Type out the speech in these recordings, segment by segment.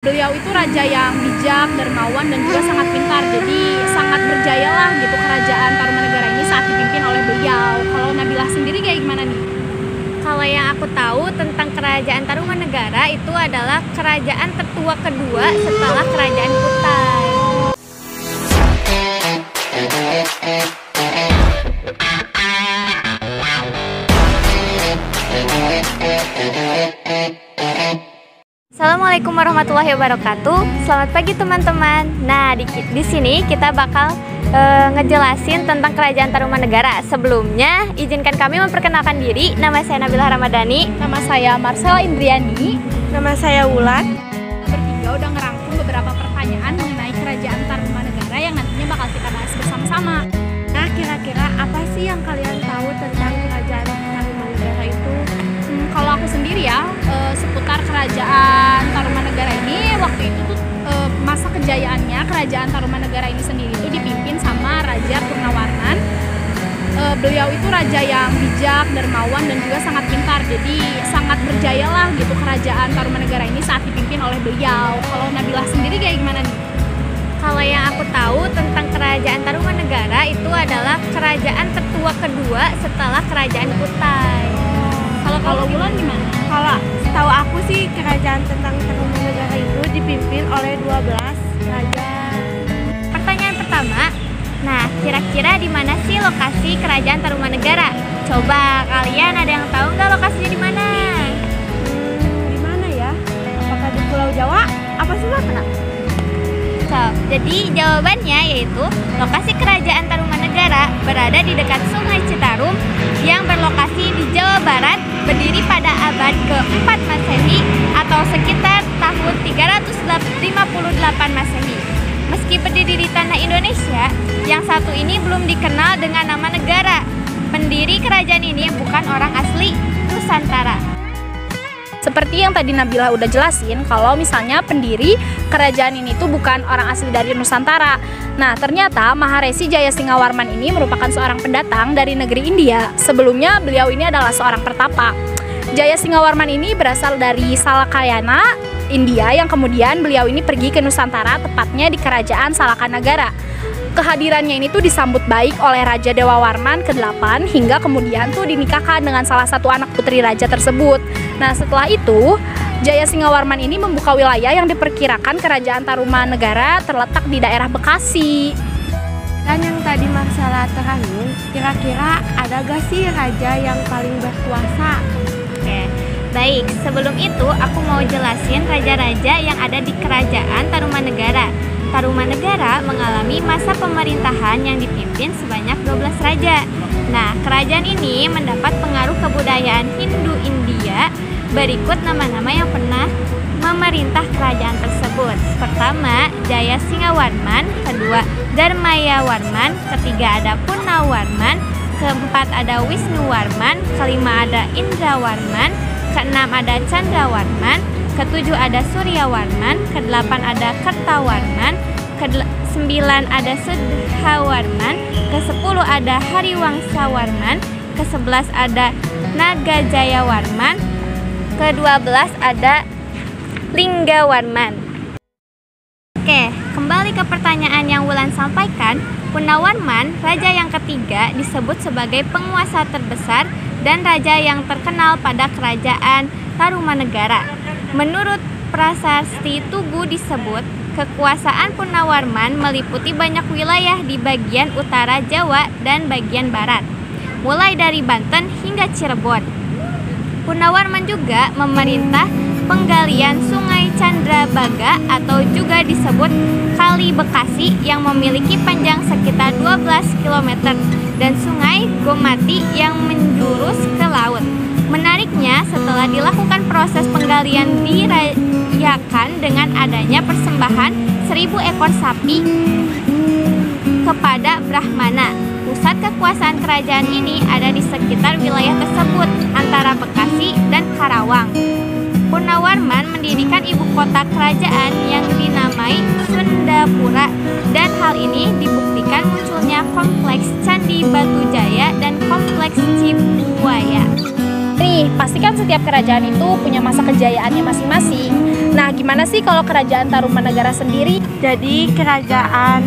Beliau itu raja yang bijak, dermawan, dan juga sangat pintar. Jadi sangat berjaya lah gitu kerajaan Tarumanegara ini saat dipimpin oleh beliau. Kalau Nabilah sendiri kayak gimana nih? Kalau yang aku tahu tentang kerajaan Tarumanegara itu adalah kerajaan tertua kedua setelah kerajaan Kutai. Assalamualaikum warahmatullahi wabarakatuh. Selamat pagi teman-teman. Nah, di sini kita bakal ngejelasin tentang kerajaan Tarumanegara. Sebelumnya, izinkan kami memperkenalkan diri. Nama saya Nabilah Ramadhani. Nama saya Marcella Indriani. Nama saya Wulan. Bertiga udah ngerangkum beberapa pertanyaan mengenai kerajaan Tarumanegara yang nantinya bakal kita bahas bersama-sama. Nah, kira-kira apa sih yang kalian tahu tentang kerajaan Tarumanegara itu? Kalau aku sendiri ya, seputar kerajaan Tarumanegara ini, waktu itu tuh masa kejayaannya kerajaan Tarumanegara ini sendiri itu dipimpin sama Raja Purnawarman. Beliau itu raja yang bijak, dermawan, dan juga sangat pintar. Jadi sangat berjaya lah gitu kerajaan Tarumanegara ini saat dipimpin oleh beliau. Kalau Nabilah sendiri kayak gimana nih? Kalau yang aku tahu tentang kerajaan Tarumanegara itu adalah kerajaan tertua kedua setelah kerajaan Kutai. Kalau Wulan gimana? Kalau setahu aku sih kerajaan tentang Tarumanegara itu dipimpin oleh 12 raja. Pertanyaan pertama, nah kira-kira di mana sih lokasi kerajaan Tarumanegara? Coba kalian ada yang tahu nggak lokasinya di mana? Di mana ya? Apakah di Pulau Jawa? Apa Sumatera? Jadi jawabannya yaitu lokasi kerajaan Tarumanegara berada di dekat Sungai Citarum yang berlokasi di Jawa Barat, berdiri pada abad ke-4 Masehi atau sekitar tahun 358 Masehi. Meski berdiri di tanah Indonesia, yang satu ini belum dikenal dengan nama negara. Pendiri kerajaan ini bukan orang asli Nusantara. Seperti yang tadi Nabilah udah jelasin, kalau misalnya pendiri kerajaan ini tuh bukan orang asli dari Nusantara. Nah, ternyata Maharesi Jayasingawarman ini merupakan seorang pendatang dari negeri India. Sebelumnya beliau ini adalah seorang pertapa. Jayasingawarman ini berasal dari Salakayana, India, yang kemudian beliau ini pergi ke Nusantara, tepatnya di kerajaan Salakanagara. Kehadirannya ini tuh disambut baik oleh Raja Dewawarman ke-8 hingga kemudian tuh dinikahkan dengan salah satu anak putri raja tersebut. Nah, setelah itu Jayasingawarman ini membuka wilayah yang diperkirakan kerajaan Tarumanegara terletak di daerah Bekasi. Dan yang tadi Marcella terangin, kira-kira ada gak sih raja yang paling berkuasa? Oke, baik. Sebelum itu aku mau jelasin raja-raja yang ada di kerajaan Tarumanegara. Tarumanegara mengalami masa pemerintahan yang dipimpin sebanyak 12 raja. Nah, kerajaan ini mendapat pengaruh kebudayaan Hindu-India. Berikut nama-nama yang pernah memerintah kerajaan tersebut. Pertama, Jayasingawarman. Kedua, Dharmayawarman. Ketiga, ada Purnawarman. Keempat, ada Wisnuwarman. Kelima, ada Indrawarman. Keenam, ada Chandrawarman. Ketujuh, ada Suryawarman. Kedelapan, ada Kertawarman. Kesembilan, ada Sudhawarman. Kesepuluh, ada Hariwangsawarman. Kesebelas, ada Nagajayawarman. Ke-12 ada Linggawarman. Oke, kembali ke pertanyaan yang Wulan sampaikan. Purnawarman, raja yang ketiga, disebut sebagai penguasa terbesar dan raja yang terkenal pada kerajaan Tarumanegara. Menurut Prasasti Tugu disebut, kekuasaan Purnawarman meliputi banyak wilayah di bagian utara Jawa dan bagian barat, mulai dari Banten hingga Cirebon. Purnawarman juga memerintah penggalian Sungai Candrabaga atau juga disebut Kali Bekasi yang memiliki panjang sekitar 12 km dan Sungai Gomati yang menjurus ke laut. Menariknya, setelah dilakukan proses penggalian dirayakan dengan adanya persembahan 1000 ekor sapi kepada Brahmana. Pusat kekuasaan kerajaan ini ada di sekitar wilayah tersebut antara Bekasi dan Karawang. Purnawarman mendirikan ibu kota kerajaan yang dinamai Sundapura dan hal ini dibuktikan munculnya kompleks Candi Batujaya dan kompleks Cibuaya. Nih, pastikan setiap kerajaan itu punya masa kejayaannya masing-masing. Nah, gimana sih kalau kerajaan Tarumanegara sendiri? Jadi kerajaan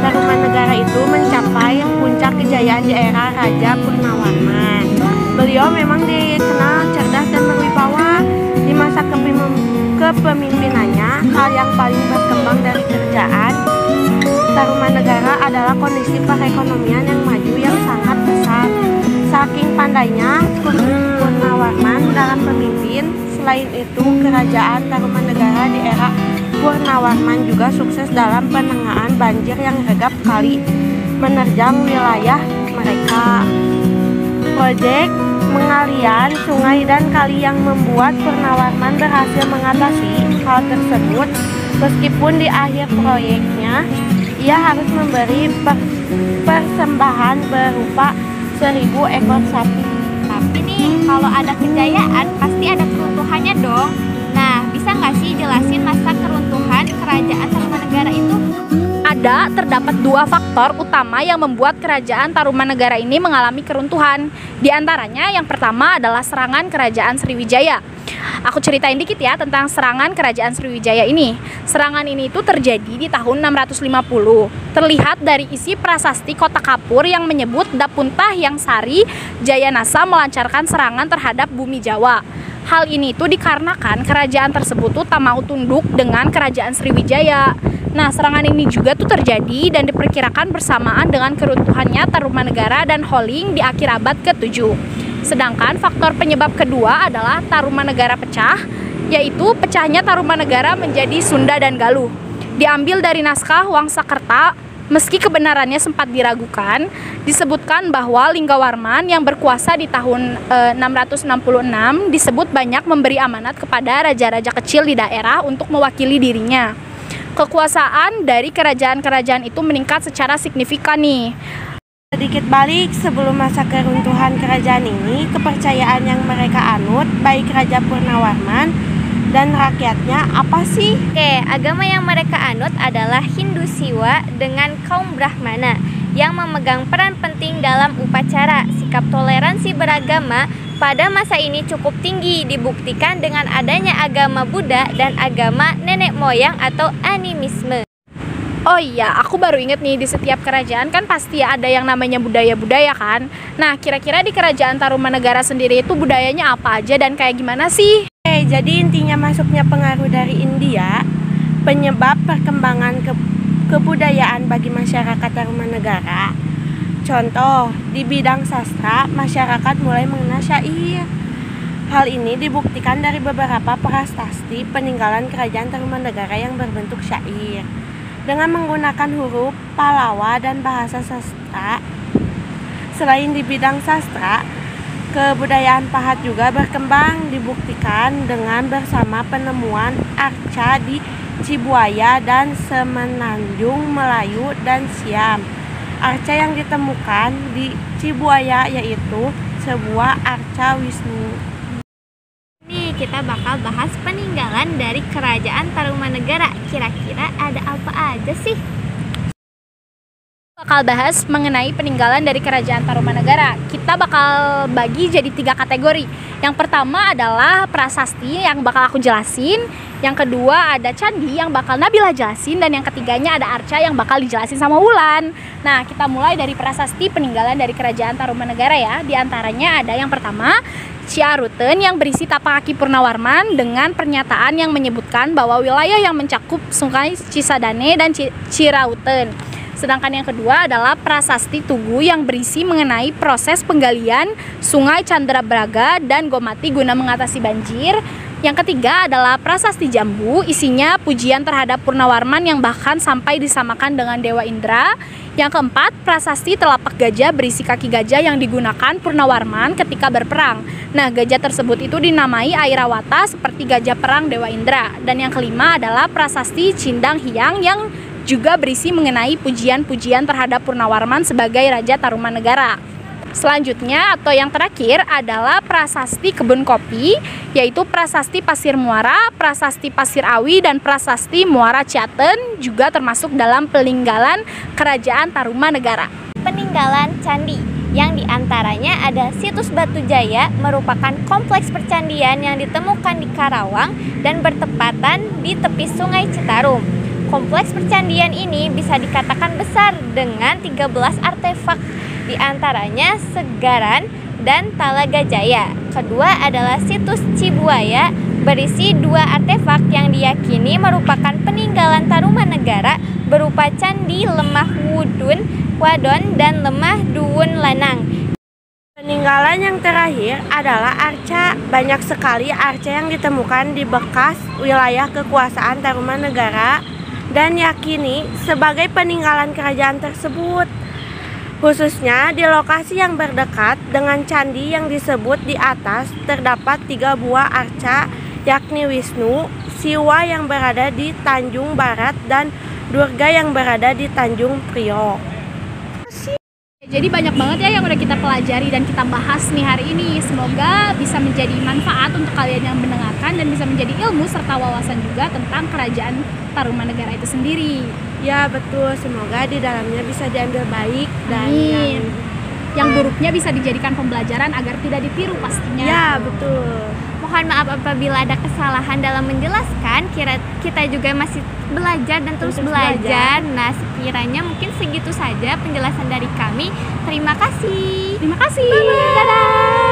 Tarumanegara itu mencapai puncak kejayaan di era Raja Purnawarman. Beliau memang dikenal cerdas dan berwibawa. Di masa kepemimpinannya, hal yang paling berkembang dari kerajaan Tarumanegara adalah kondisi perekonomian yang maju yang sangat pesat. Saking pandainya Purnawarman dalam pemimpin, selain itu kerajaan Tarumanegara di era Purnawarman juga sukses dalam penanganan banjir yang regap kali menerjang wilayah mereka. Proyek pengalian sungai dan kali yang membuat Purnawarman berhasil mengatasi hal tersebut. Meskipun di akhir proyeknya ia harus memberi persembahan berupa 1000 ekor sapi. Tapi nih, kalau ada kejayaan pasti ada keruntuhannya dong. Nah, bisa nggak sih jelasin masa keruntuhan kerajaan Tarumanegara itu? Terdapat dua faktor utama yang membuat kerajaan Tarumanegara ini mengalami keruntuhan. Di antaranya yang pertama adalah serangan kerajaan Sriwijaya. Aku ceritain dikit ya tentang serangan kerajaan Sriwijaya ini. Serangan ini itu terjadi di tahun 650. Terlihat dari isi prasasti Kota Kapur yang menyebut Dapuntah yang Sari Jayanasa melancarkan serangan terhadap bumi Jawa. Hal ini itu dikarenakan kerajaan tersebut tuh tak mau tunduk dengan kerajaan Sriwijaya. Nah, serangan ini juga tuh terjadi dan diperkirakan bersamaan dengan keruntuhannya Tarumanegara dan Holling di akhir abad ke-7. Sedangkan faktor penyebab kedua adalah Tarumanegara pecah, yaitu pecahnya Tarumanegara menjadi Sunda dan Galuh. Diambil dari naskah Wangsakerta, meski kebenarannya sempat diragukan, disebutkan bahwa Linggawarman yang berkuasa di tahun 666 disebut banyak memberi amanat kepada raja-raja kecil di daerah untuk mewakili dirinya. Kekuasaan dari kerajaan-kerajaan itu meningkat secara signifikan nih. Sedikit balik sebelum masa keruntuhan kerajaan ini, kepercayaan yang mereka anut, baik Raja Purnawarman dan rakyatnya apa sih? Oke, agama yang mereka anut adalah Hindu Siwa dengan kaum Brahmana yang memegang peran penting dalam upacara. Sikap toleransi beragama pada masa ini cukup tinggi, dibuktikan dengan adanya agama Buddha dan agama nenek moyang atau animisme. Oh iya, aku baru inget nih, di setiap kerajaan kan pasti ada yang namanya budaya-budaya kan. Nah, kira-kira di kerajaan Tarumanegara sendiri itu budayanya apa aja dan kayak gimana sih? Jadi intinya masuknya pengaruh dari India, penyebab perkembangan kebudayaan bagi masyarakat Tarumanegara. Contoh, di bidang sastra, masyarakat mulai mengenal syair. Hal ini dibuktikan dari beberapa prasasti peninggalan kerajaan Tarumanegara yang berbentuk syair. Dengan menggunakan huruf Pallawa dan bahasa sastra. Selain di bidang sastra, kebudayaan pahat juga berkembang, dibuktikan dengan bersama penemuan arca di Cibuaya dan Semenanjung Melayu dan Siam. Arca yang ditemukan di Cibuaya yaitu sebuah arca Wisnu. Nih, kita bakal bahas peninggalan dari kerajaan Tarumanegara. Kira-kira ada apa aja sih? Bakal bahas mengenai peninggalan dari kerajaan Tarumanegara. Kita bakal bagi jadi 3 kategori. Yang pertama adalah prasasti yang bakal aku jelasin. Yang kedua ada candi yang bakal Nabila jelasin. Dan yang ketiganya ada arca yang bakal dijelasin sama Wulan. Nah, kita mulai dari prasasti peninggalan dari kerajaan Tarumanegara ya. Di antaranya ada yang pertama Ciaruten yang berisi tapak kaki Purnawarman dengan pernyataan yang menyebutkan bahwa wilayah yang mencakup sungai Cisadane dan Cirauten. Sedangkan yang kedua adalah prasasti Tugu yang berisi mengenai proses penggalian sungai Candrabraga dan Gomati guna mengatasi banjir. Yang ketiga adalah prasasti Jambu, isinya pujian terhadap Purnawarman yang bahkan sampai disamakan dengan Dewa Indra. Yang keempat, prasasti Telapak Gajah berisi kaki gajah yang digunakan Purnawarman ketika berperang. Nah, gajah tersebut itu dinamai Airawata seperti gajah perang Dewa Indra. Dan yang kelima adalah prasasti Cindang Hyang yang juga berisi mengenai pujian-pujian terhadap Purnawarman sebagai Raja Tarumanegara. Selanjutnya atau yang terakhir adalah prasasti Kebun Kopi, yaitu prasasti Pasir Muara, prasasti Pasir Awi, dan prasasti Muara Ciaten juga termasuk dalam peninggalan kerajaan Tarumanegara. Peninggalan candi. yang diantaranya ada situs Batu Jaya, merupakan kompleks percandian yang ditemukan di Karawang dan bertepatan di tepi Sungai Citarum. Kompleks percandian ini bisa dikatakan besar dengan 13 artefak, diantaranya Segaran dan Talaga Jaya. Kedua adalah situs Cibuaya, berisi 2 artefak yang diyakini merupakan peninggalan Tarumanegara berupa Candi Lemah Wadon dan Lemah Duwun Lanang. Peninggalan yang terakhir adalah arca. Banyak sekali arca yang ditemukan di bekas wilayah kekuasaan Tarumanegara dan yakini sebagai peninggalan kerajaan tersebut. Khususnya di lokasi yang berdekat dengan candi yang disebut di atas terdapat 3 buah arca, yakni Wisnu, Siwa yang berada di Tanjung Barat dan Durga yang berada di Tanjung Priok. Jadi banyak banget ya yang udah kita pelajari dan kita bahas nih hari ini. Semoga bisa menjadi manfaat untuk kalian yang mendengarkan dan bisa menjadi ilmu serta wawasan juga tentang kerajaan Tarumanegara itu sendiri. Ya betul, semoga di dalamnya bisa diambil baik dan yang buruknya bisa dijadikan pembelajaran agar tidak ditiru pastinya. Ya betul. Mohon maaf apabila ada kesalahan dalam menjelaskan, kita juga masih belajar dan terus belajar. Nah, sekiranya mungkin segitu saja penjelasan dari kami. Terima kasih. Terima kasih. Bye-bye. Dadah.